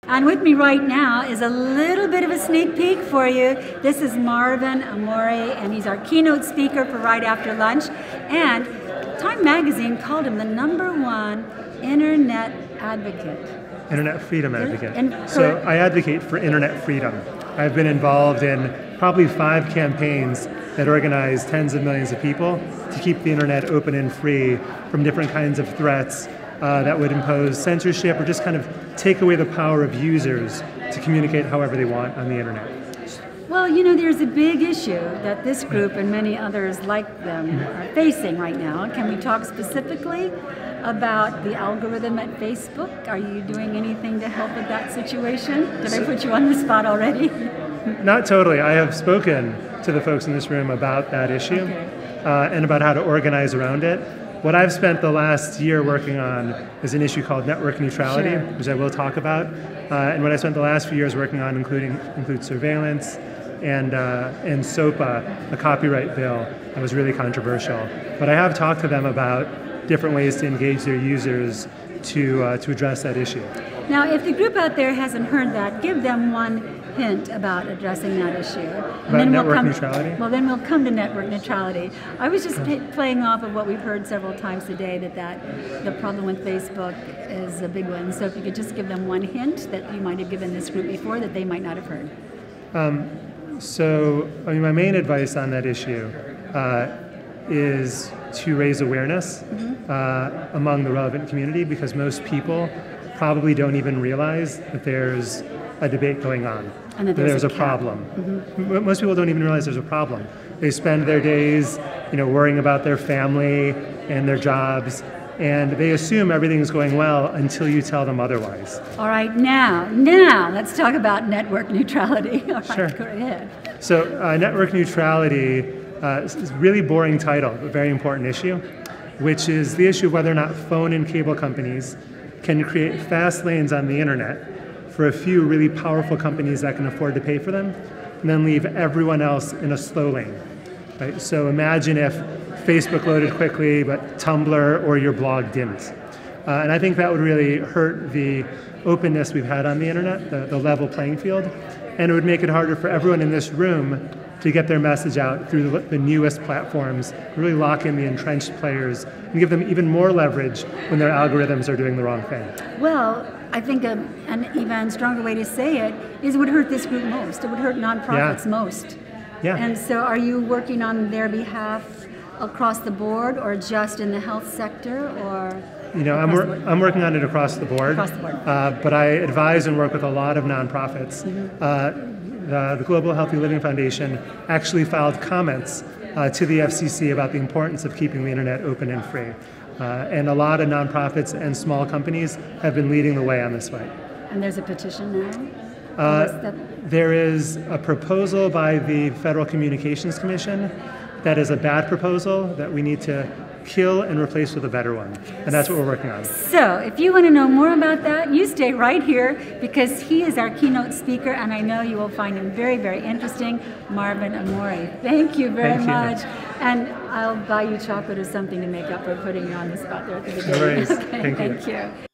And with me right now is a little bit of a sneak peek for you. This is Marvin Ammori, and he's our keynote speaker for Right After Lunch. And Time Magazine called him the #1 Internet advocate. Internet freedom advocate. So I advocate for internet freedom. I've been involved in probably 5 campaigns that organize tens of millions of people to keep the internet open and free from different kinds of threats that would impose censorship or just kind of take away the power of users to communicate however they want on the internet. Well, you know, there's a big issue that this group and many others like them are facing right now. Can we talk specifically about the algorithm at Facebook? Are you doing anything to help with that situation? Did I put you on the spot already? Not totally. I have spoken to the folks in this room about that issue and about how to organize around it. What I've spent the last year working on is an issue called network neutrality, which I will talk about. And what I spent the last few years working on includes surveillance and SOPA, a copyright bill that was really controversial. But I have talked to them about different ways to engage their users to address that issue. Now, if the group out there hasn't heard that, give them one hint about addressing that issue. And about network neutrality? Well, then we'll come to network neutrality. I was just playing off of what we've heard several times today, that the problem with Facebook is a big one. So if you could just give them one hint that you might have given this group before that they might not have heard. So, I mean, my main advice on that issue is to raise awareness among the relevant community, because most people probably don't even realize that there's a debate going on, and that there's a problem. Most people don't even realize there's a problem. They spend their days, worrying about their family and their jobs, and they assume everything's going well until you tell them otherwise. All right, now let's talk about network neutrality. All right, sure. Go ahead. So network neutrality is a really boring title, but very important issue, which is the issue of whether or not phone and cable companies can create fast lanes on the internet for a few really powerful companies that can afford to pay for them, and then leave everyone else in a slow lane. Right? So imagine if Facebook loaded quickly, but Tumblr or your blog didn't. And I think that would really hurt the openness we've had on the internet, the level playing field, and it would make it harder for everyone in this room to get their message out through the newest platforms, really lock in the entrenched players, and give them even more leverage when their algorithms are doing the wrong thing. Well, I think an even stronger way to say it is it would hurt this group most. It would hurt nonprofits most. Yeah. And so are you working on their behalf across the board, or just in the health sector, or? I'm working on it across the board. Across the board. But I advise and work with a lot of nonprofits. The Global Healthy Living Foundation actually filed comments to the FCC about the importance of keeping the internet open and free. And a lot of nonprofits and small companies have been leading the way on this fight. And there's a petition now? There is a proposal by the Federal Communications Commission that is a bad proposal that we need to kill and replace with a better one. And that's what we're working on. So if you want to know more about that, you stay right here, because he is our keynote speaker, and I know you will find him very, very interesting. Marvin Ammori. Thank you very much. And I'll buy you chocolate or something to make up for putting you on the spot there at the beginning. No worries. Okay, Thank you. Thank you.